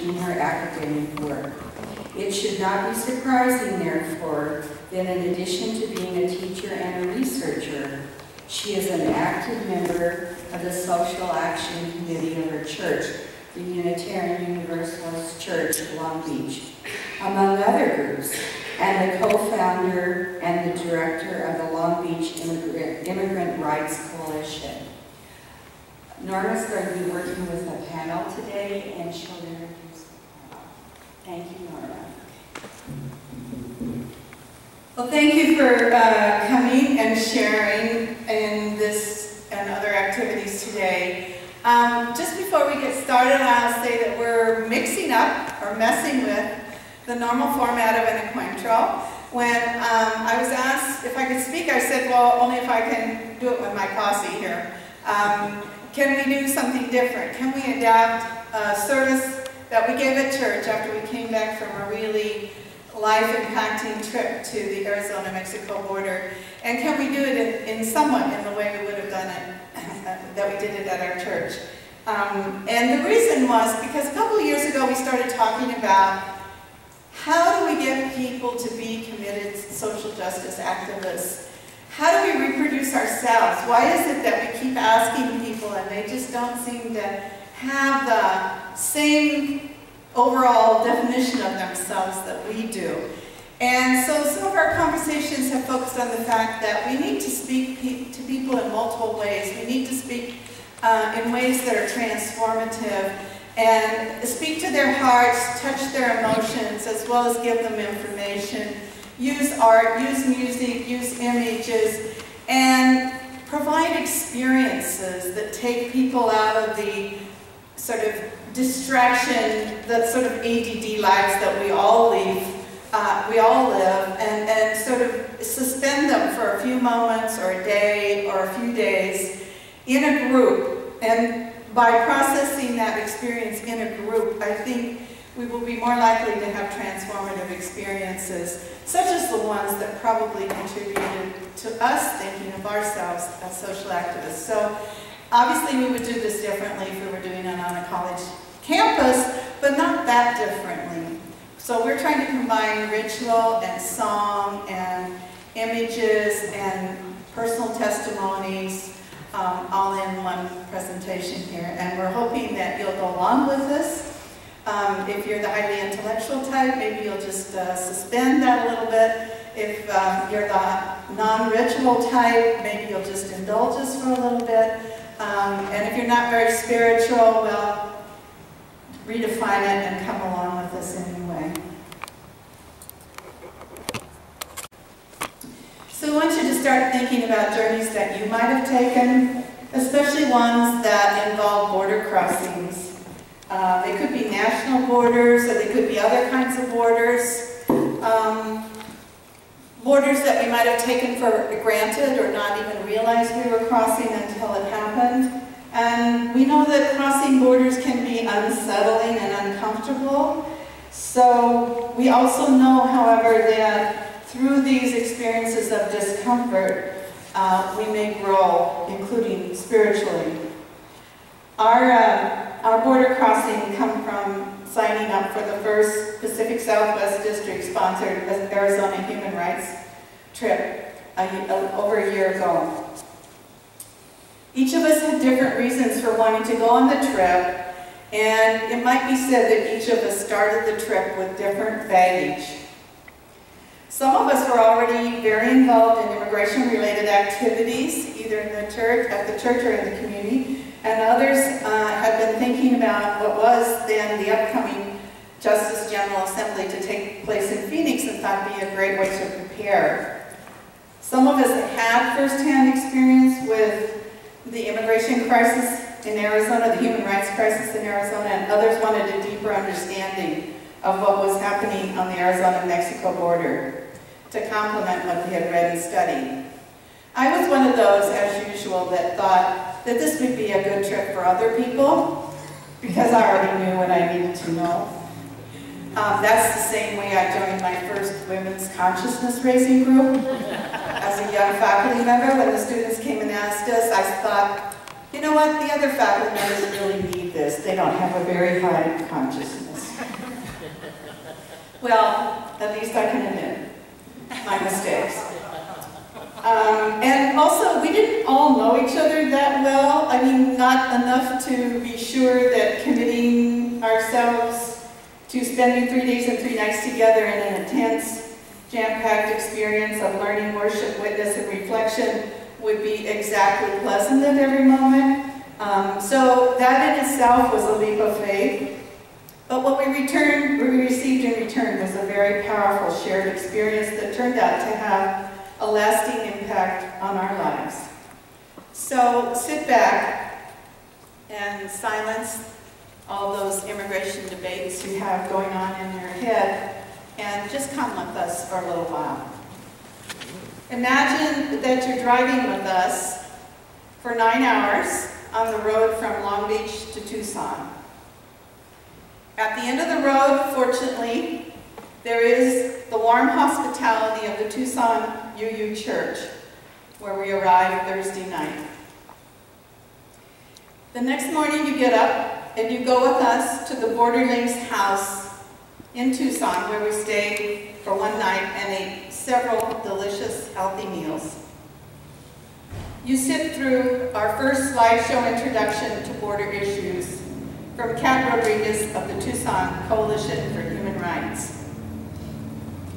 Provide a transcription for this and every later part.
in her academic work. It should not be surprising, therefore, that in addition to being a teacher and a researcher, she is an active member of the Social Action Committee of her church, the Unitarian Universalist Church of Long Beach, among other groups, and the co-founder and the director of the Long Beach Immigrant Rights Coalition. Norma's going to be working with a panel today, and she'll introduce the panel. Thank you, Norma. Well, thank you for coming and sharing in this and other activities today. Just before we get started, I'll say that we're mixing up or messing with the normal format of an encuentro. When I was asked if I could speak, I said, well, only if I can do it with my posse here. Can we do something different? Can we adapt a service that we gave at church after we came back from a really life-impacting trip to the Arizona-Mexico border? And can we do it in somewhat in the way we would have done it, that we did it at our church? And the reason was because a couple of years ago we started talking about how do we get people to be committed social justice activists? How do we reproduce ourselves? Why is it that we keep asking people and they just don't seem to have the same overall definition of themselves that we do? And so some of our conversations have focused on the fact that we need to speak to people in multiple ways. We need to speak in ways that are transformative and speak to their hearts, touch their emotions, as well as give them information. Use art, use music, use images, and provide experiences that take people out of the sort of distraction, that sort of ADD lives that we all live, and sort of suspend them for a few moments or a day or a few days in a group. And by processing that experience in a group, I think we will be more likely to have transformative experiences, such as the ones that probably contributed to us thinking of ourselves as social activists. So obviously we would do this differently if we were doing it on a college campus, but not that differently. So we're trying to combine ritual and song and images and personal testimonies all in one presentation here. And we're hoping that you'll go along with this. If you're the highly intellectual type, maybe you'll just suspend that a little bit. If you're the non-ritual type, maybe you'll just indulge us for a little bit. And if you're not very spiritual, well, redefine it and come along with us anyway. So I want you to start thinking about journeys that you might have taken, especially ones that involve border crossings. They could be national borders, or they could be other kinds of borders. Borders that we might have taken for granted or not even realized we were crossing until it happened. And we know that crossing borders can be unsettling and uncomfortable. So we also know, however, that through these experiences of discomfort, we may grow, including spiritually. Our border crossing come from signing up for the first Pacific Southwest District sponsored Arizona Human Rights trip over a year ago. Each of us had different reasons for wanting to go on the trip, and it might be said that each of us started the trip with different baggage. Some of us were already very involved in immigration-related activities, either in the church, at the church, or in the community, and others had been thinking about what was then the upcoming Justice General Assembly to take place in Phoenix and thought it'd be a great way to prepare. Some of us had firsthand experience with the immigration crisis in Arizona, the human rights crisis in Arizona, and others wanted a deeper understanding of what was happening on the Arizona-Mexico border to complement what they had read and studied. I was one of those, as usual, that thought that this would be a good trip for other people because I already knew what I needed to know. That's the same way I joined my first women's consciousness raising group. As a young faculty member, when the students came and asked us, I thought, you know what, the other faculty members really need this. They don't have a very high consciousness. Well, at least I can admit my mistakes. And also, we didn't all know each other that well. I mean, not enough to be sure that committing ourselves to spending 3 days and 3 nights together in an intense, jam-packed experience of learning, worship, witness, and reflection would be exactly pleasant at every moment. So that in itself was a leap of faith. But what we received in return was a very powerful shared experience that turned out to have a lasting impact on our lives. So sit back and silence all those immigration debates you have going on in your head and just come with us for a little while. Imagine that you're driving with us for 9 hours on the road from Long Beach to Tucson. At the end of the road, fortunately, there is the warm hospitality of the Tucson UU Church, where we arrived Thursday night. The next morning you get up and you go with us to the Borderlings house in Tucson, where we stayed for 1 night and ate several delicious, healthy meals. You sit through our first slideshow introduction to border issues from Kat Rodriguez of the Tucson Coalition for Human Rights.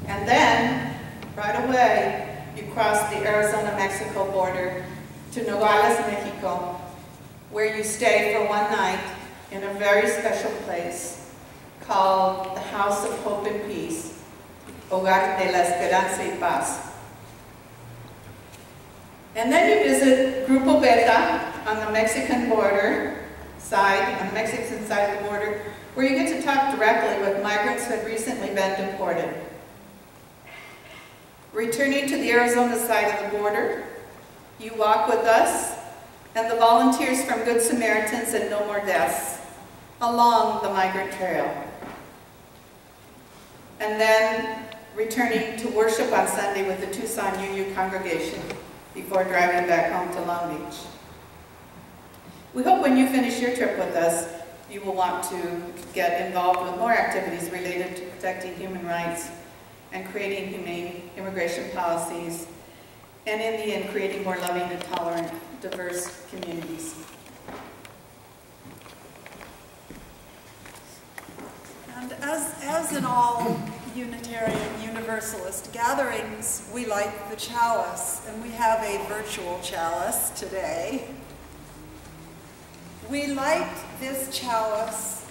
And then, right away, you cross the Arizona-Mexico border to Nogales, Mexico, where you stay for 1 night in a very special place called the House of Hope and Peace, Hogar de la Esperanza y Paz. And then you visit Grupo Beta on the Mexican border side, on the Mexican side of the border, where you get to talk directly with migrants who had recently been deported. Returning to the Arizona side of the border, you walk with us and the volunteers from Good Samaritans and No More Deaths along the migrant trail. And then returning to worship on Sunday with the Tucson UU congregation before driving back home to Long Beach. We hope when you finish your trip with us, you will want to get involved with more activities related to protecting human rights and creating humane immigration policies, and in the end, creating more loving and tolerant, diverse communities. And as in all Unitarian Universalist gatherings, we light the chalice, and we have a virtual chalice today. We light this chalice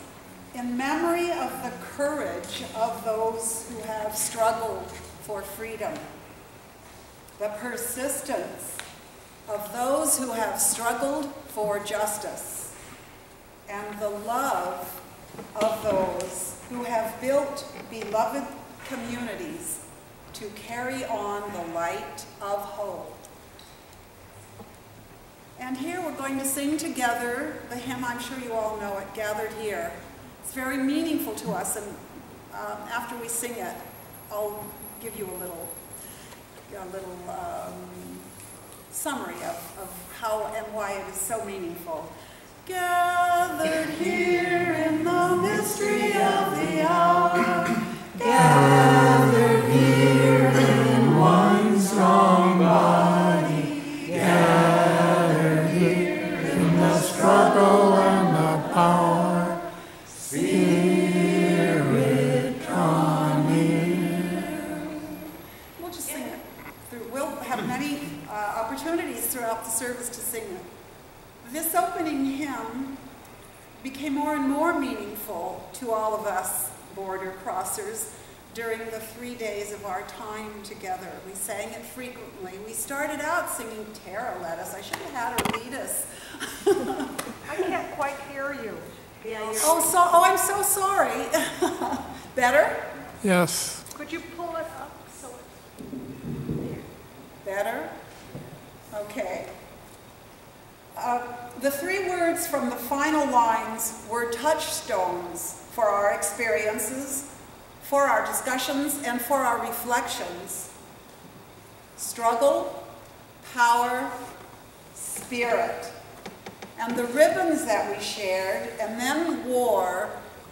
in memory of the courage of those who have struggled for freedom, the persistence of those who have struggled for justice, and the love of those who have built beloved communities to carry on the light of hope. And here we're going to sing together the hymn, I'm sure you all know it, Gathered Here. It's very meaningful to us, and after we sing it, I'll give you a little summary of how and why it is so meaningful. Gathered here in the mystery of the hour, gathered here in one strong body, gathered here in the struggle and the power, Spirit draw near. We'll just sing it. We'll have many opportunities throughout the service to sing it. This opening hymn became more and more meaningful to all of us border crossers during the 3 days of our time together. We sang it frequently. We started out singing Tara Let Us. I should have had her lead us. I can't quite hear you. Yeah, I'm so sorry. Better? Yes. Could you pull it up so it's Better? Okay. The 3 words from the final lines were touchstones for our experiences, for our discussions, and for our reflections. Struggle, power, spirit. And the ribbons that we shared and then wore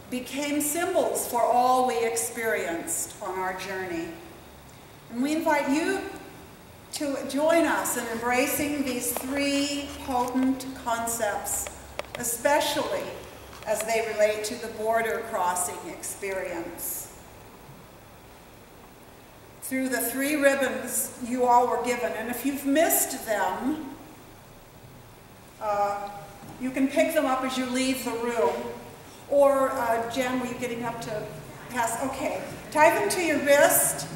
became symbols for all we experienced on our journey. And we invite you to join us in embracing these three potent concepts, especially as they relate to the border crossing experience. Through the three ribbons you all were given, and if you've missed them, you can pick them up as you leave the room. Or, Jen, were you getting up to pass? Okay. Tie them to your wrist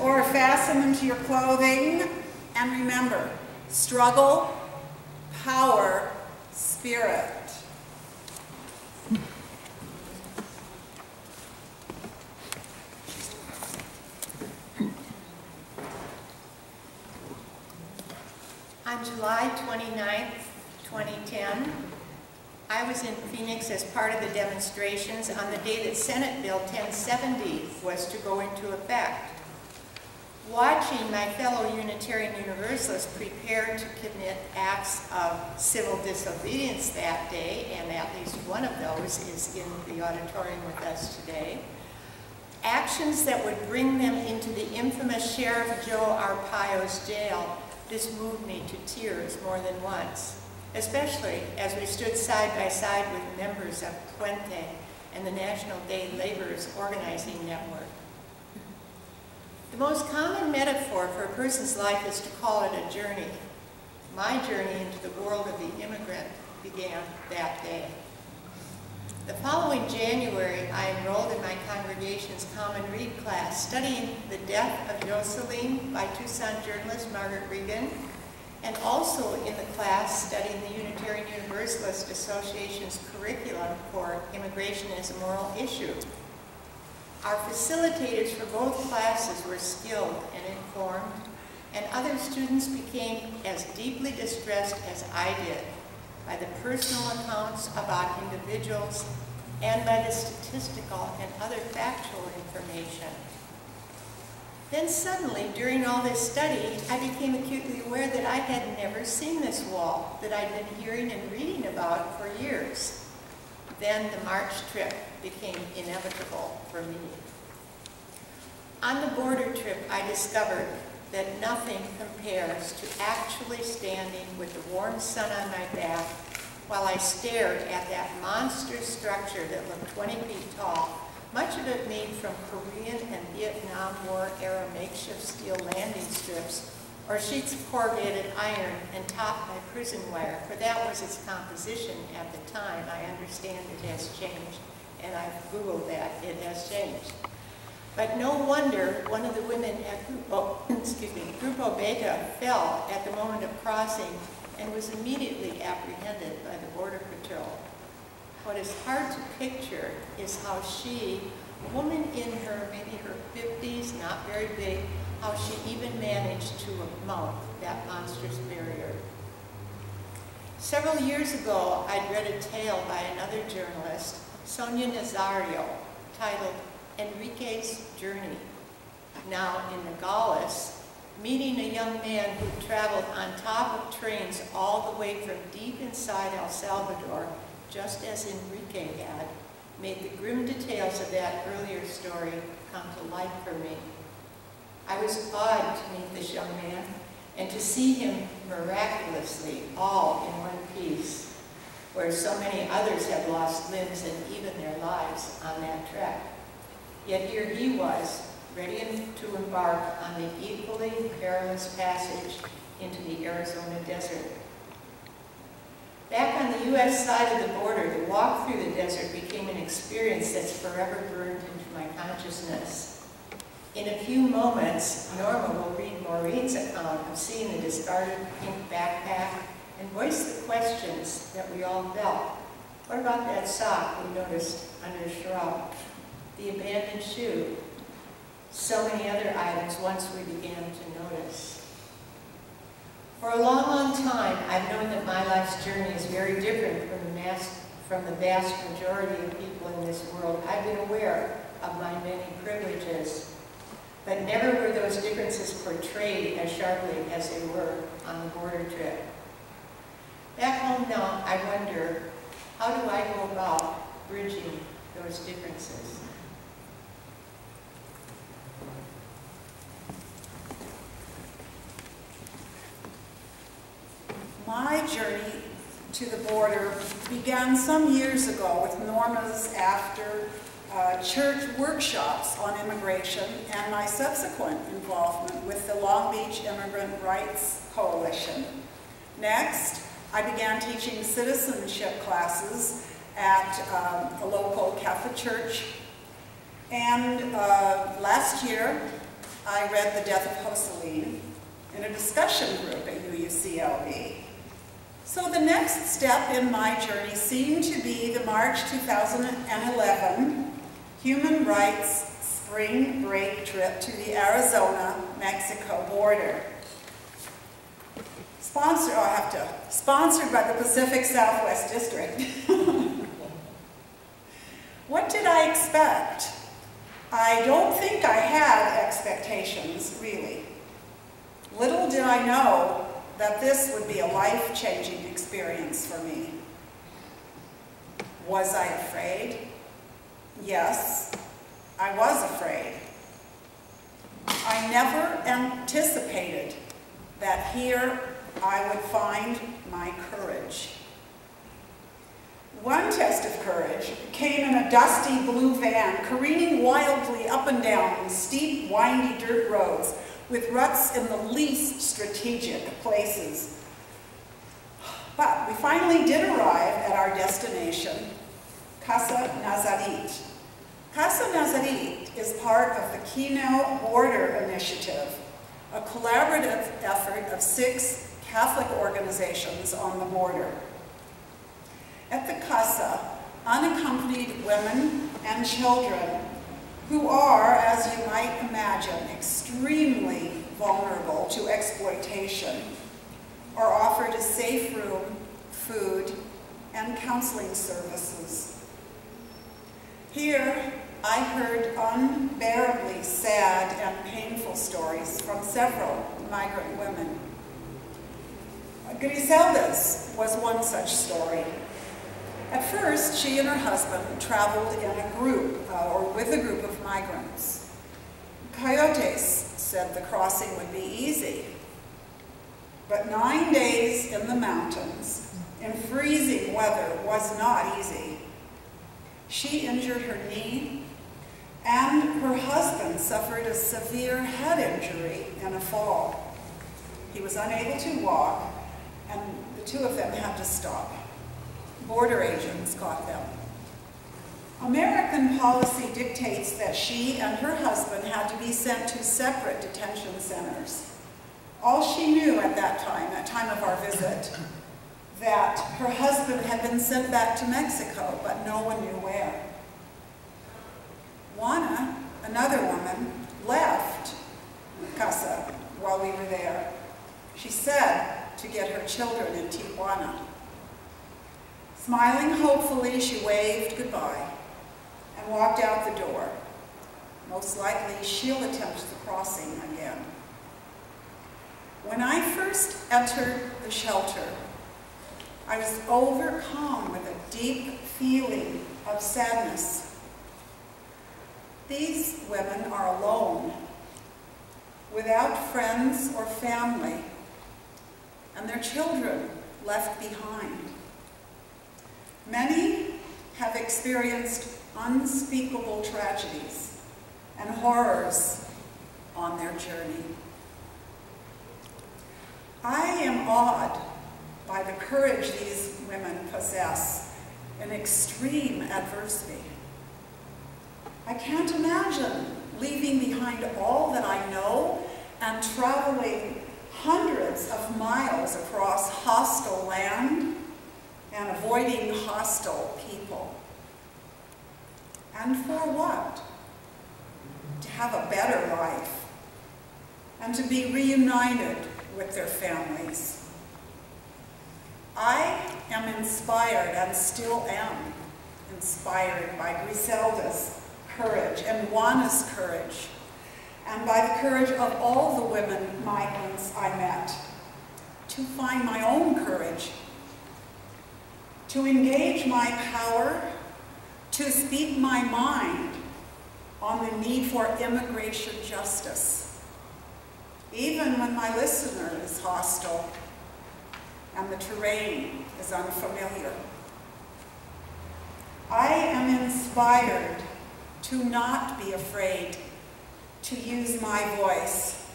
or fasten them to your clothing. And remember, struggle, power, spirit. On July 29th, 2010, I was in Phoenix as part of the demonstrations on the day that Senate Bill 1070 was to go into effect. Watching my fellow Unitarian Universalists prepare to commit acts of civil disobedience that day, and at least one of those is in the auditorium with us today, actions that would bring them into the infamous Sheriff Joe Arpaio's jail, this moved me to tears more than once, especially as we stood side by side with members of Puente and the National Day Laborers Organizing Network. The most common metaphor for a person's life is to call it a journey. My journey into the world of the immigrant began that day. The following January, I enrolled in my congregation's Common Read class, studying The Death of Jocelyn by Tucson journalist Margaret Regan, and also in the class studying the Unitarian Universalist Association's curriculum for Immigration as a Moral Issue. Our facilitators for both classes were skilled and informed, and other students became as deeply distressed as I did by the personal accounts about individuals and by the statistical and other factual information. Then suddenly, during all this study, I became acutely aware that I had never seen this wall that I'd been hearing and reading about for years. Then the March trip became inevitable for me. On the border trip, I discovered that nothing compares to actually standing with the warm sun on my back while I stared at that monstrous structure that looked 20 feet tall, much of it made from Korean and Vietnam War era makeshift steel landing strips or sheets of corrugated iron and topped by prison wire, for that was its composition at the time. I understand it has changed, and I've Googled that, it has changed. But no wonder one of the women at Grupo Beta fell at the moment of crossing and was immediately apprehended by the Border Patrol. What is hard to picture is how she, a woman in her, maybe her 50s, not very big, how she even managed to mount that monstrous barrier. Several years ago, I'd read a tale by another journalist, Sonia Nazario, titled Enrique's Journey. Now in Nogales, meeting a young man who traveled on top of trains all the way from deep inside El Salvador, just as Enrique had, made the grim details of that earlier story come to life for me. I was awed to meet this young man and to see him miraculously all in one piece, where so many others had lost limbs and even their lives on that trek. Yet here he was, ready to embark on the equally perilous passage into the Arizona desert. Back on the U.S. side of the border, the walk through the desert became an experience that's forever burned into my consciousness. In a few moments, Norma will read Maureen's account of seeing the discarded pink backpack and voice the questions that we all felt. What about that sock we noticed under a shrub? The abandoned shoe? So many other items once we began to notice. For a long, long time, I've known that my life's journey is very different from the vast majority of people in this world. I've been aware of my many privileges, but never were those differences portrayed as sharply as they were on the border trip. Back home now, I wonder, how do I go about bridging those differences. My journey to the border began some years ago with Norma's after church workshops on immigration and my subsequent involvement with the Long Beach Immigrant Rights Coalition. Next, I began teaching citizenship classes at a local Catholic church. And last year, I read The Death of Joseline in a discussion group at UUCLB. So the next step in my journey seemed to be the March 2011 Human Rights Spring Break trip to the Arizona-Mexico border. Sponsored by the Pacific Southwest District. What did I expect? I don't think I had expectations, really. Little did I know that this would be a life-changing experience for me. Was I afraid? Yes, I was afraid. I never anticipated that here I would find my courage. One test of courage came in a dusty blue van careening wildly up and down steep, windy dirt roads with ruts in the least strategic places. But we finally did arrive at our destination, Casa Nazarit. Casa Nazarit is part of the Kino Border Initiative, a collaborative effort of 6 Catholic organizations on the border. At the Casa, unaccompanied women and children who are, as you might imagine, extremely vulnerable to exploitation, are offered a safe room, food, and counseling services. Here, I heard unbearably sad and painful stories from several migrant women. Griselda's was one such story. At first, she and her husband traveled in a group, or with a group of migrants. Coyotes said the crossing would be easy. But 9 days in the mountains, in freezing weather, was not easy. She injured her knee, and her husband suffered a severe head injury in a fall. He was unable to walk, and the two of them had to stop. Border agents caught them. American policy dictates that she and her husband had to be sent to separate detention centers. All she knew at that time of our visit, that her husband had been sent back to Mexico, but no one knew where. Juana, another woman, left Casa while we were there. She said to get her children in Tijuana. Smiling hopefully, she waved goodbye and walked out the door. Most likely, she'll attempt the crossing again. When I first entered the shelter, I was overcome with a deep feeling of sadness. These women are alone, without friends or family, and their children left behind. Many have experienced unspeakable tragedies and horrors on their journey. I am awed by the courage these women possess in extreme adversity. I can't imagine leaving behind all that I know and traveling hundreds of miles across hostile land and avoiding hostile people. And for what? To have a better life and to be reunited with their families. I am inspired and still am inspired by Griselda's courage and Juana's courage, and by the courage of all the women migrants I met, to find my own courage, to engage my power, to speak my mind on the need for immigration justice, even when my listener is hostile and the terrain is unfamiliar. I am inspired to not be afraid to use my voice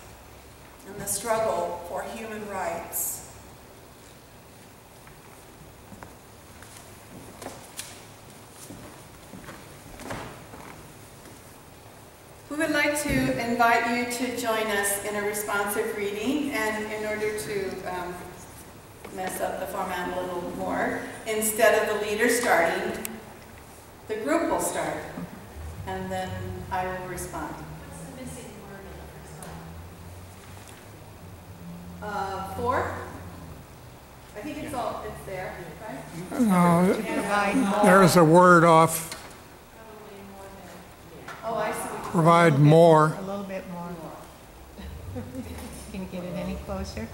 in the struggle for human rights. We would like to invite you to join us in a responsive reading, and in order to mess up the format a little more, instead of the leader starting, the group will start, and then I will respond. What's the missing word in the first line? 4? I think it's there, right? No, Provide more. there's a word off, Probably more than, Oh, I see. provide more. A little bit more. Can you get it any closer?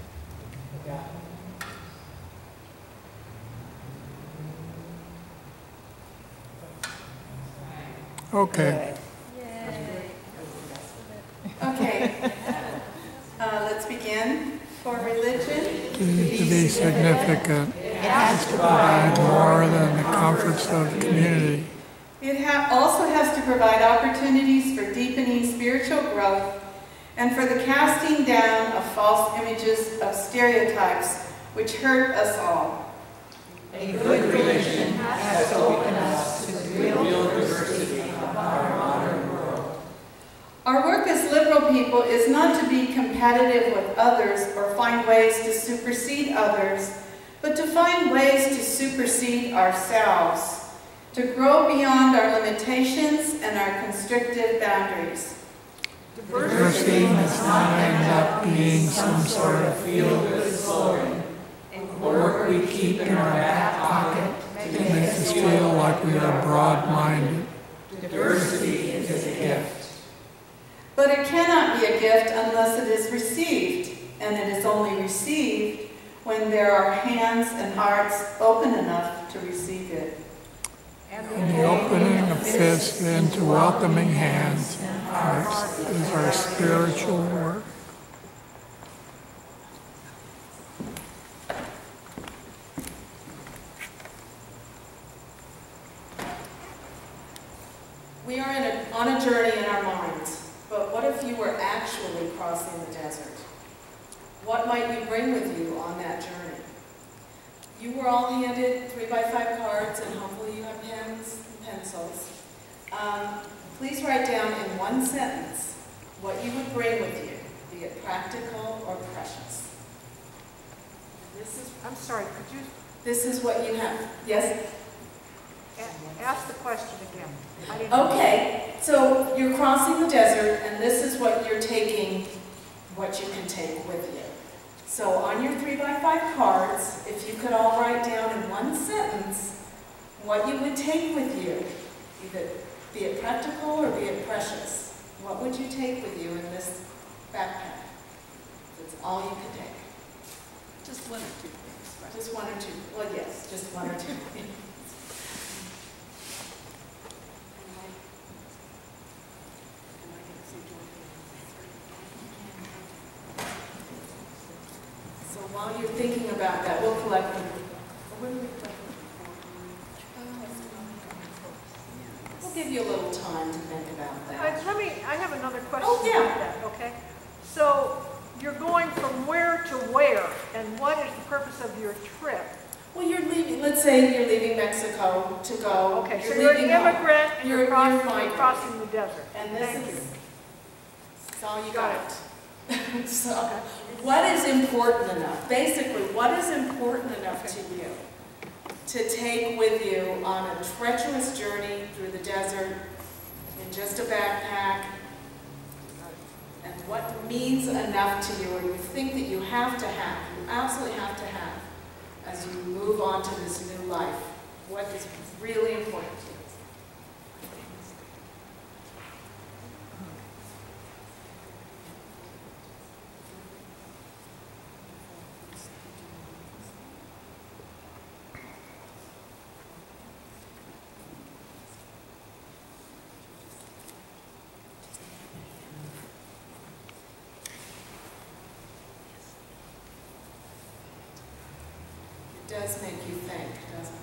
Okay. Okay. Let's begin. For religion, To be significant, It has to provide more than the comforts of the community. it also has to provide opportunities for deepening spiritual growth and for the casting down of false images of stereotypes which hurt us all. A good religion has to open us to the real diversity of our modern world. Our work as liberal people is not to be competitive with others or find ways to supersede others, but to find ways to supersede ourselves, to grow beyond our limitations and our constrictive boundaries. Diversity must not end up being some sort of feel-good slogan, a work we keep in our back pocket to make us feel like we are broad-minded. Diversity is a gift. But it cannot be a gift unless it is received, and it is only received when there are hands and hearts open enough to receive it. And the opening of fists into welcoming hands is our spiritual work. We are on a journey in our minds, but what if you were actually crossing the desert? What might you bring with you on that journey? You were all handed 3x5 cards, and hopefully you have pens and pencils. Please write down in one sentence what you would bring with you, be it practical or precious. I'm sorry, could you This is what you have. Yes? ask the question again? I didn't. Okay, so you're crossing the desert, and this is what you're taking, what you can take with you. So on your 3x5 cards, if you could all write down in one sentence what you would take with you, either be it practical or be it precious. What would you take with you in this backpack? That's all you could take. Just one or two things, right? Just one or two. Well, yes, just one or two. So while you're thinking about that, we'll collect them. We'll give you a little time to think about that. I have another question Oh, yeah. about that, okay? So you're going from where to where, and what is the purpose of your trip? Well, you're leaving, let's say you're leaving Mexico to go. Okay, so you're an leaving home. immigrant and you're crossing migrant. the desert. And this Thank you. is all you Got got. So, what is important enough? Basically, what is important enough to you to take with you on a treacherous journey through the desert in just a backpack? And what means enough to you, or you think that you have to have, you absolutely have to have, as you move on to this new life? What is really important to you? does make you think, doesn't it?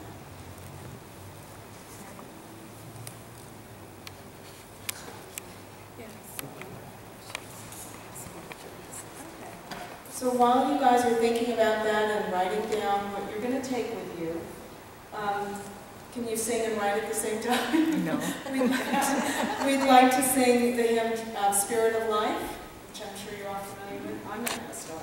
So while you guys are thinking about that and writing down what you're going to take with you, can you sing and write at the same time? No. We'd like to sing the hymn Spirit of Life, which I'm sure you're all familiar with. I'm not going to start.